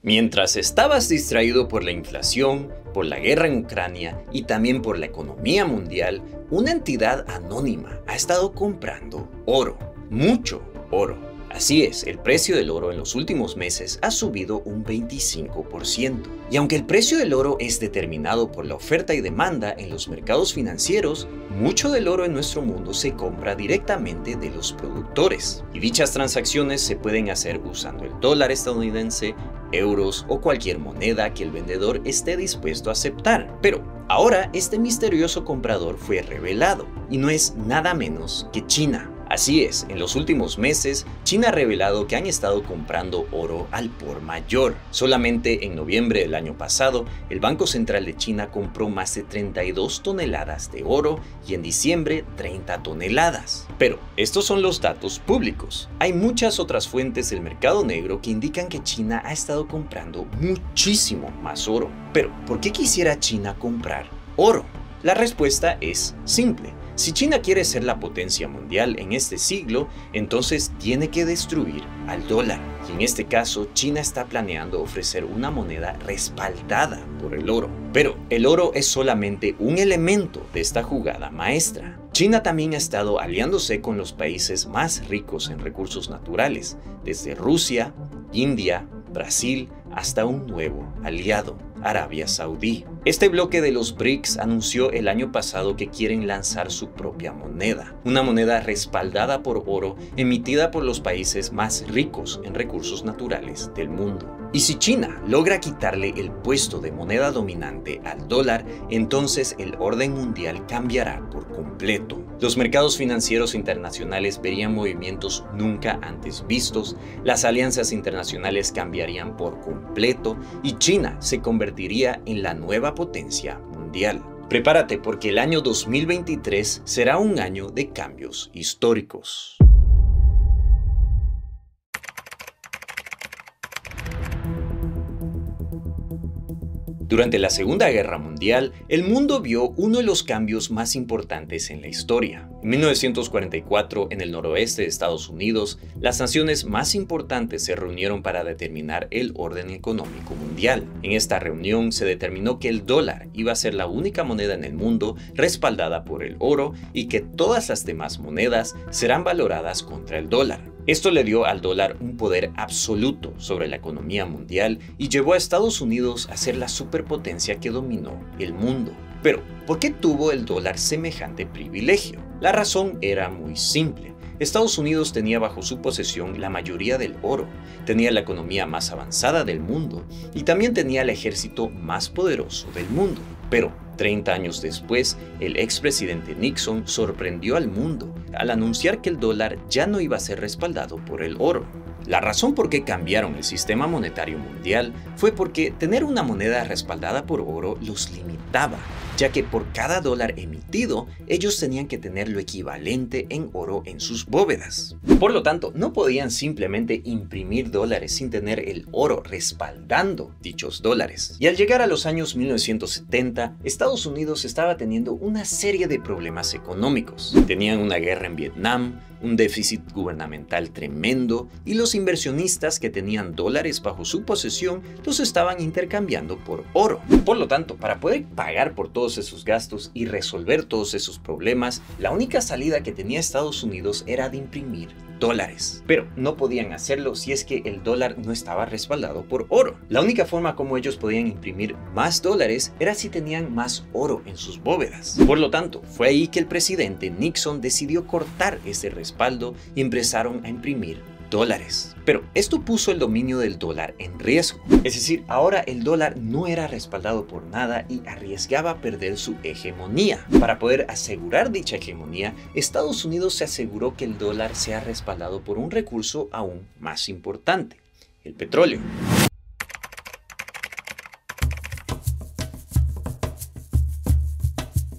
Mientras estabas distraído por la inflación, por la guerra en Ucrania y también por la economía mundial, una entidad anónima ha estado comprando oro, mucho oro. Así es, el precio del oro en los últimos meses ha subido un 25%. Y aunque el precio del oro es determinado por la oferta y demanda en los mercados financieros, mucho del oro en nuestro mundo se compra directamente de los productores. Y dichas transacciones se pueden hacer usando el dólar estadounidense, euros o cualquier moneda que el vendedor esté dispuesto a aceptar. Pero ahora este misterioso comprador fue revelado, y no es nada menos que China. Así es, en los últimos meses, China ha revelado que han estado comprando oro al por mayor. Solamente en noviembre del año pasado, el Banco Central de China compró más de 32 toneladas de oro y en diciembre 30 toneladas. Pero estos son los datos públicos. Hay muchas otras fuentes del mercado negro que indican que China ha estado comprando muchísimo más oro. Pero, ¿por qué quisiera China comprar oro? La respuesta es simple. Si China quiere ser la potencia mundial en este siglo, entonces tiene que destruir al dólar. Y en este caso, China está planeando ofrecer una moneda respaldada por el oro. Pero el oro es solamente un elemento de esta jugada maestra. China también ha estado aliándose con los países más ricos en recursos naturales, desde Rusia, India, Brasil, hasta un nuevo aliado, Arabia Saudí. Este bloque de los BRICS anunció el año pasado que quieren lanzar su propia moneda, una moneda respaldada por oro emitida por los países más ricos en recursos naturales del mundo. Y si China logra quitarle el puesto de moneda dominante al dólar, entonces el orden mundial cambiará por completo. Los mercados financieros internacionales verían movimientos nunca antes vistos, las alianzas internacionales cambiarían por completo y China se convertiría en la nueva potencia mundial. Prepárate porque el año 2023 será un año de cambios históricos. Durante la Segunda Guerra Mundial, el mundo vio uno de los cambios más importantes en la historia. En 1944, en el noroeste de Estados Unidos, las naciones más importantes se reunieron para determinar el orden económico mundial. En esta reunión se determinó que el dólar iba a ser la única moneda en el mundo respaldada por el oro y que todas las demás monedas serán valoradas contra el dólar. Esto le dio al dólar un poder absoluto sobre la economía mundial y llevó a Estados Unidos a ser la superpotencia que dominó el mundo. Pero, ¿por qué tuvo el dólar semejante privilegio? La razón era muy simple. Estados Unidos tenía bajo su posesión la mayoría del oro, tenía la economía más avanzada del mundo y también tenía el ejército más poderoso del mundo. Pero 30 años después, el expresidente Nixon sorprendió al mundo al anunciar que el dólar ya no iba a ser respaldado por el oro. La razón por qué cambiaron el sistema monetario mundial fue porque tener una moneda respaldada por oro los limitaba, ya que por cada dólar emitido, ellos tenían que tener lo equivalente en oro en sus bóvedas. Por lo tanto, no podían simplemente imprimir dólares sin tener el oro respaldando dichos dólares. Y al llegar a los años 1970, Estados Unidos estaba teniendo una serie de problemas económicos. Tenían una guerra en Vietnam, un déficit gubernamental tremendo y los inversionistas que tenían dólares bajo su posesión los estaban intercambiando por oro. Por lo tanto, para poder pagar por todos esos gastos y resolver todos esos problemas, la única salida que tenía Estados Unidos era de imprimir dólares. Pero no podían hacerlo si es que el dólar no estaba respaldado por oro. La única forma como ellos podían imprimir más dólares era si tenían más oro en sus bóvedas. Por lo tanto, fue ahí que el presidente Nixon decidió cortar ese respaldo y empezaron a imprimir dólares. Pero esto puso el dominio del dólar en riesgo. Es decir, ahora el dólar no era respaldado por nada y arriesgaba perder su hegemonía. Para poder asegurar dicha hegemonía, Estados Unidos se aseguró que el dólar sea respaldado por un recurso aún más importante: el petróleo.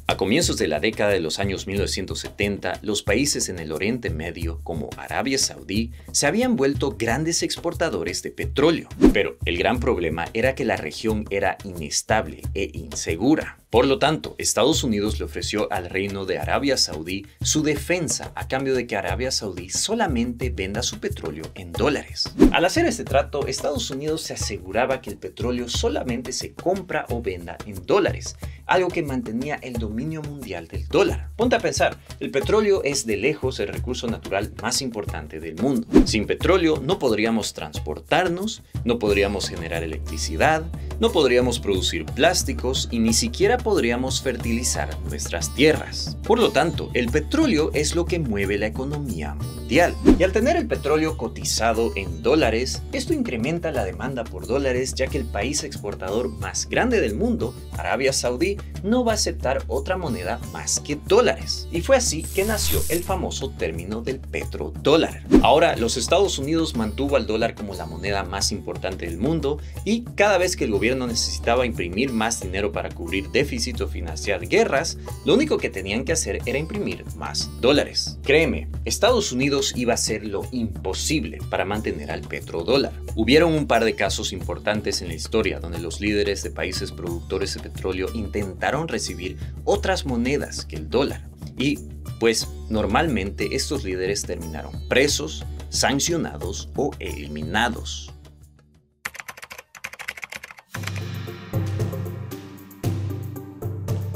A comienzos de la década de los años 1970, los países en el Oriente Medio, como Arabia Saudí, se habían vuelto grandes exportadores de petróleo. Pero el gran problema era que la región era inestable e insegura. Por lo tanto, Estados Unidos le ofreció al reino de Arabia Saudí su defensa a cambio de que Arabia Saudí solamente venda su petróleo en dólares. Al hacer este trato, Estados Unidos se aseguraba que el petróleo solamente se compra o venda en dólares, algo que mantenía el dominio mundial del dólar. Ponte a pensar, el petróleo es de lejos el recurso natural más importante del mundo. Sin petróleo no podríamos transportarnos, no podríamos generar electricidad, no podríamos producir plásticos y ni siquiera podríamos fertilizar nuestras tierras. Por lo tanto, el petróleo es lo que mueve la economía mundial. Y al tener el petróleo cotizado en dólares, esto incrementa la demanda por dólares, ya que el país exportador más grande del mundo, Arabia Saudí, no va a aceptar otra moneda más que dólares. Y fue así que nació el famoso término del petrodólar. Ahora, los Estados Unidos mantuvo al dólar como la moneda más importante del mundo y cada vez que el gobierno necesitaba imprimir más dinero para cubrir déficit o financiar guerras, lo único que tenían que hacer era imprimir más dólares. Créeme, Estados Unidos iba a hacer lo imposible para mantener al petrodólar. Hubieron un par de casos importantes en la historia donde los líderes de países productores de petróleo intentaron recibir otras monedas que el dólar. Y, pues, normalmente estos líderes terminaron presos, sancionados o eliminados.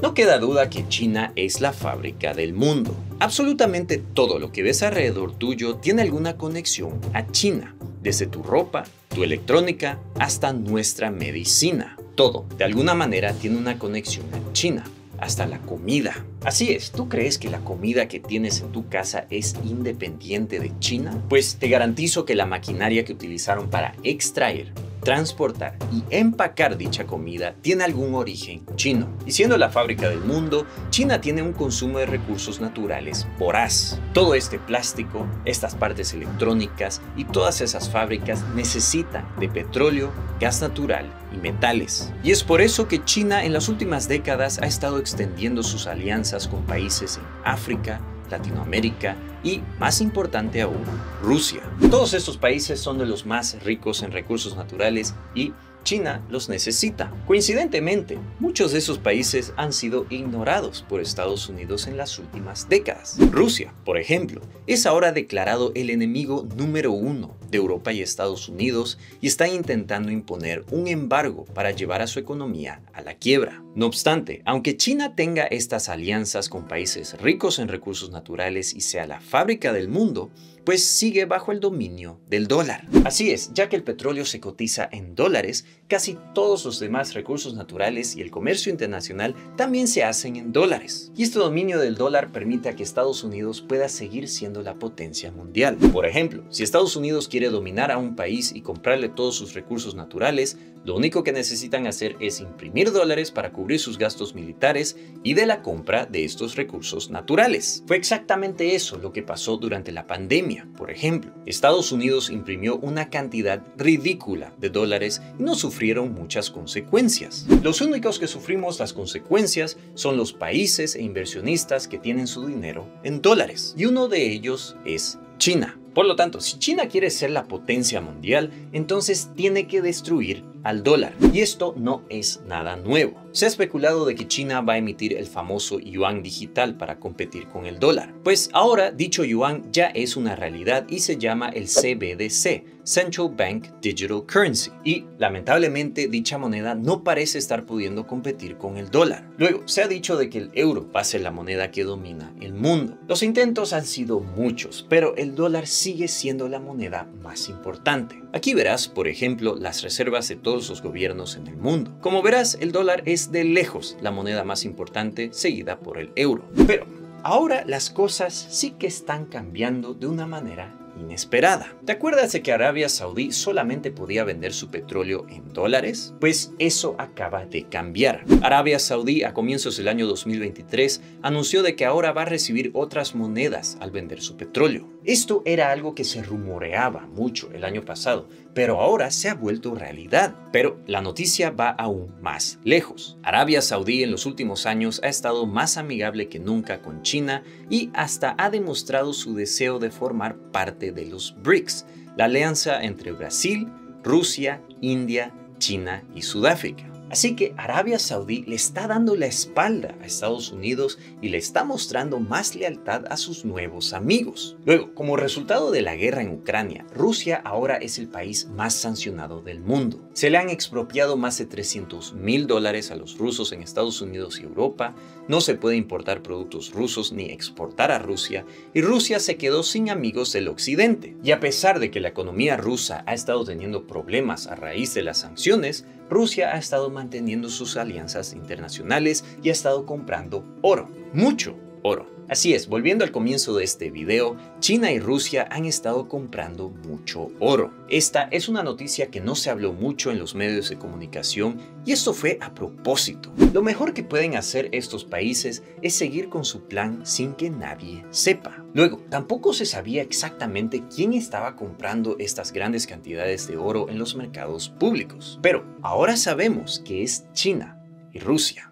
No queda duda que China es la fábrica del mundo. Absolutamente todo lo que ves alrededor tuyo tiene alguna conexión a China. Desde tu ropa, tu electrónica, hasta nuestra medicina. Todo, de alguna manera, tiene una conexión a China. Hasta la comida. Así es, ¿tú crees que la comida que tienes en tu casa es independiente de China? Pues te garantizo que la maquinaria que utilizaron para extraer, transportar y empacar dicha comida tiene algún origen chino. Y siendo la fábrica del mundo, China tiene un consumo de recursos naturales voraz. Todo este plástico, estas partes electrónicas y todas esas fábricas necesitan de petróleo, gas natural y metales. Y es por eso que China en las últimas décadas ha estado extendiendo sus alianzas con países en África, Latinoamérica y, más importante aún, Rusia. Todos estos países son de los más ricos en recursos naturales y China los necesita. Coincidentemente, muchos de esos países han sido ignorados por Estados Unidos en las últimas décadas. Rusia, por ejemplo, es ahora declarado el enemigo número 1 de Europa y Estados Unidos y está intentando imponer un embargo para llevar a su economía a la quiebra. No obstante, aunque China tenga estas alianzas con países ricos en recursos naturales y sea la fábrica del mundo, pues sigue bajo el dominio del dólar. Así es, ya que el petróleo se cotiza en dólares, casi todos los demás recursos naturales y el comercio internacional también se hacen en dólares. Y este dominio del dólar permite a que Estados Unidos pueda seguir siendo la potencia mundial. Por ejemplo, si Estados Unidos quiere dominar a un país y comprarle todos sus recursos naturales, lo único que necesitan hacer es imprimir dólares para cubrir sus gastos militares y de la compra de estos recursos naturales. Fue exactamente eso lo que pasó durante la pandemia. Por ejemplo, Estados Unidos imprimió una cantidad ridícula de dólares y no sufrieron muchas consecuencias. Los únicos que sufrimos las consecuencias son los países e inversionistas que tienen su dinero en dólares. Y uno de ellos es China. Por lo tanto, si China quiere ser la potencia mundial, entonces tiene que destruir al dólar. Y esto no es nada nuevo. Se ha especulado de que China va a emitir el famoso yuan digital para competir con el dólar. Pues ahora dicho yuan ya es una realidad y se llama el CBDC, Central Bank Digital Currency. Y lamentablemente dicha moneda no parece estar pudiendo competir con el dólar. Luego, se ha dicho de que el euro va a ser la moneda que domina el mundo. Los intentos han sido muchos, pero el dólar sigue siendo la moneda más importante. Aquí verás, por ejemplo, las reservas de todos los gobiernos en el mundo. Como verás, el dólar es de lejos la moneda más importante, seguida por el euro. Pero ahora las cosas sí que están cambiando de una manera inesperada. ¿Te acuerdas de que Arabia Saudí solamente podía vender su petróleo en dólares? Pues eso acaba de cambiar. Arabia Saudí a comienzos del año 2023 anunció de que ahora va a recibir otras monedas al vender su petróleo. Esto era algo que se rumoreaba mucho el año pasado, pero ahora se ha vuelto realidad. Pero la noticia va aún más lejos. Arabia Saudí en los últimos años ha estado más amigable que nunca con China y hasta ha demostrado su deseo de formar parte de los BRICS, la alianza entre Brasil, Rusia, India, China y Sudáfrica. Así que Arabia Saudí le está dando la espalda a Estados Unidos y le está mostrando más lealtad a sus nuevos amigos. Luego, como resultado de la guerra en Ucrania, Rusia ahora es el país más sancionado del mundo. Se le han expropiado más de $300.000 a los rusos en Estados Unidos y Europa, no se puede importar productos rusos ni exportar a Rusia, y Rusia se quedó sin amigos del occidente. Y a pesar de que la economía rusa ha estado teniendo problemas a raíz de las sanciones, Rusia ha estado manteniendo sus alianzas internacionales y ha estado comprando oro, mucho oro. Así es, volviendo al comienzo de este video, China y Rusia han estado comprando mucho oro. Esta es una noticia que no se habló mucho en los medios de comunicación y esto fue a propósito. Lo mejor que pueden hacer estos países es seguir con su plan sin que nadie sepa. Luego, tampoco se sabía exactamente quién estaba comprando estas grandes cantidades de oro en los mercados públicos. Pero ahora sabemos que es China y Rusia.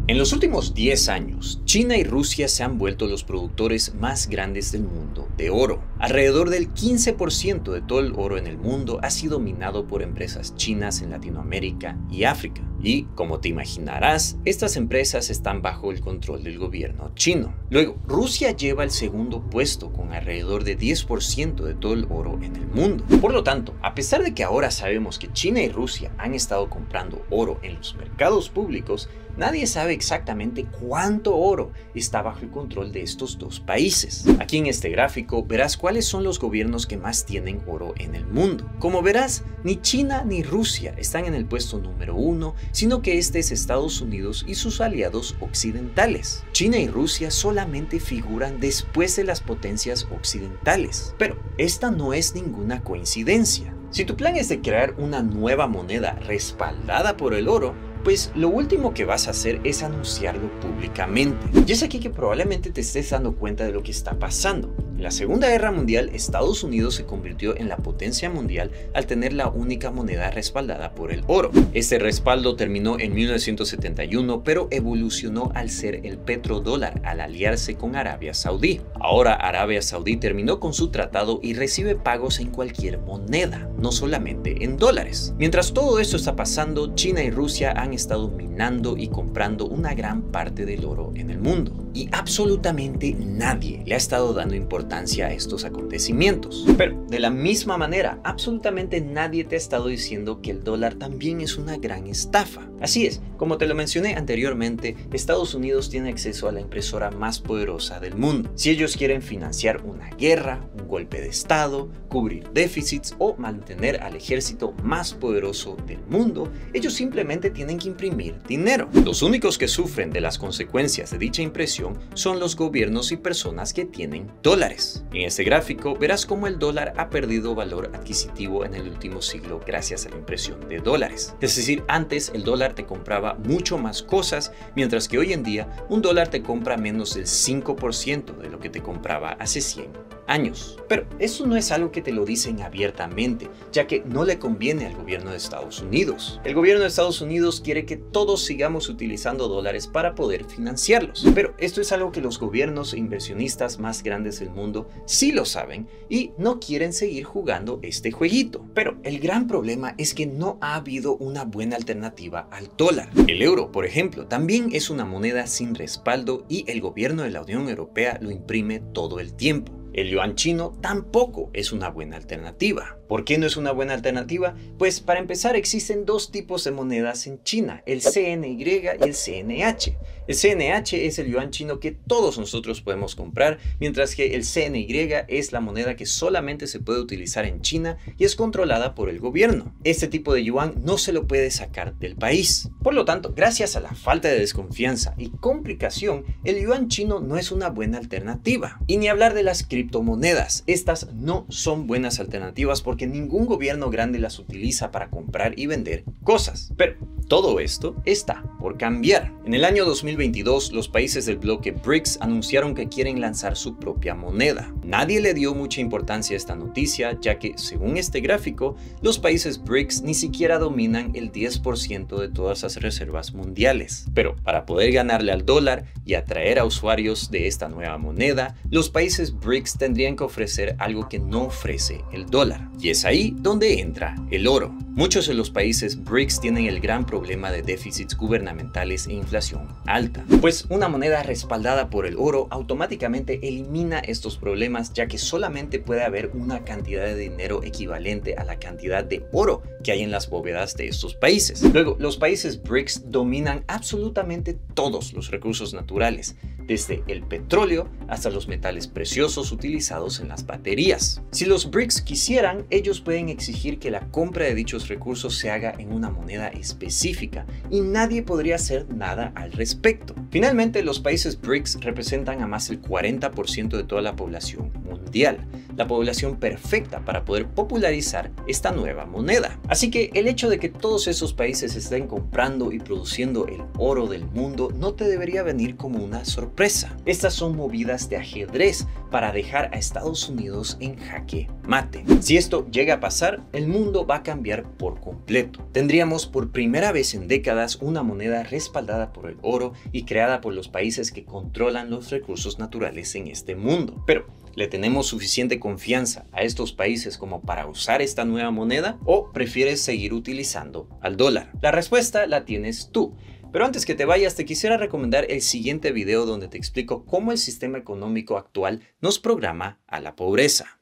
En los últimos 10 años, China y Rusia se han vuelto los productores más grandes del mundo de oro. Alrededor del 15% de todo el oro en el mundo ha sido minado por empresas chinas en Latinoamérica y África. Y, como te imaginarás, estas empresas están bajo el control del gobierno chino. Luego, Rusia lleva el segundo puesto con alrededor de 10% de todo el oro en el mundo. Por lo tanto, a pesar de que ahora sabemos que China y Rusia han estado comprando oro en los mercados públicos, nadie sabe exactamente cuánto oro está bajo el control de estos dos países. Aquí en este gráfico verás cuáles son los gobiernos que más tienen oro en el mundo. Como verás, ni China ni Rusia están en el puesto número 1, sino que este es Estados Unidos y sus aliados occidentales. China y Rusia solamente figuran después de las potencias occidentales. Pero esta no es ninguna coincidencia. Si tu plan es de crear una nueva moneda respaldada por el oro, pues lo último que vas a hacer es anunciarlo públicamente. Y es aquí que probablemente te estés dando cuenta de lo que está pasando. En la Segunda Guerra Mundial, Estados Unidos se convirtió en la potencia mundial al tener la única moneda respaldada por el oro. Este respaldo terminó en 1971, pero evolucionó al ser el petrodólar al aliarse con Arabia Saudí. Ahora Arabia Saudí terminó con su tratado y recibe pagos en cualquier moneda, no solamente en dólares. Mientras todo esto está pasando, China y Rusia han estado minando y comprando una gran parte del oro en el mundo. Y absolutamente nadie le ha estado dando importancia a estos acontecimientos. Pero de la misma manera, absolutamente nadie te ha estado diciendo que el dólar también es una gran estafa. Así es, como te lo mencioné anteriormente, Estados Unidos tiene acceso a la impresora más poderosa del mundo. Si ellos quieren financiar una guerra, un golpe de estado, cubrir déficits o mantener al ejército más poderoso del mundo, ellos simplemente tienen que imprimir dinero. Los únicos que sufren de las consecuencias de dicha impresión son los gobiernos y personas que tienen dólares. En este gráfico verás cómo el dólar ha perdido valor adquisitivo en el último siglo gracias a la impresión de dólares. Es decir, antes el dólar te compraba mucho más cosas, mientras que hoy en día un dólar te compra menos del 5% de lo que te compraba hace 100 años. Pero eso no es algo que te lo dicen abiertamente, ya que no le conviene al gobierno de Estados Unidos. El gobierno de Estados Unidos quiere que todos sigamos utilizando dólares para poder financiarlos. Pero esto es algo que los gobiernos e inversionistas más grandes del mundo sí lo saben y no quieren seguir jugando este jueguito. Pero el gran problema es que no ha habido una buena alternativa al dólar. El euro, por ejemplo, también es una moneda sin respaldo y el gobierno de la Unión Europea lo imprime todo el tiempo. El yuan chino tampoco es una buena alternativa. ¿Por qué no es una buena alternativa? Pues para empezar existen dos tipos de monedas en China, el CNY y el CNH. El CNH es el yuan chino que todos nosotros podemos comprar, mientras que el CNY es la moneda que solamente se puede utilizar en China y es controlada por el gobierno. Este tipo de yuan no se lo puede sacar del país. Por lo tanto, gracias a la falta de desconfianza y complicación, el yuan chino no es una buena alternativa. Y ni hablar de las criptomonedas. Estas no son buenas alternativas porque porque ningún gobierno grande las utiliza para comprar y vender cosas. Pero todo esto está por cambiar. En el año 2022, los países del bloque BRICS anunciaron que quieren lanzar su propia moneda. Nadie le dio mucha importancia a esta noticia, ya que, según este gráfico, los países BRICS ni siquiera dominan el 10% de todas las reservas mundiales. Pero para poder ganarle al dólar y atraer a usuarios de esta nueva moneda, los países BRICS tendrían que ofrecer algo que no ofrece el dólar. Y es ahí donde entra el oro. Muchos de los países BRICS tienen el gran problema de déficits gubernamentales e inflación alta, pues una moneda respaldada por el oro automáticamente elimina estos problemas, ya que solamente puede haber una cantidad de dinero equivalente a la cantidad de oro que hay en las bóvedas de estos países. Luego, los países BRICS dominan absolutamente todos los recursos naturales, desde el petróleo hasta los metales preciosos utilizados en las baterías. Si los BRICS quisieran, ellos pueden exigir que la compra de dichos recursos se haga en una moneda específica y nadie podría hacer nada al respecto. Finalmente, los países BRICS representan a más del 40% de toda la población mundial, la población perfecta para poder popularizar esta nueva moneda. Así que el hecho de que todos esos países estén comprando y produciendo el oro del mundo no te debería venir como una sorpresa. Estas son movidas de ajedrez para dejar a Estados Unidos en jaque mate. Si esto llega a pasar, el mundo va a cambiar por completo. Tendríamos por primera vez en décadas una moneda respaldada por el oro y creada por los países que controlan los recursos naturales en este mundo. Pero, ¿le tenemos suficiente confianza a estos países como para usar esta nueva moneda o prefieres seguir utilizando al dólar? La respuesta la tienes tú. Pero antes que te vayas, te quisiera recomendar el siguiente video donde te explico cómo el sistema económico actual nos programa a la pobreza.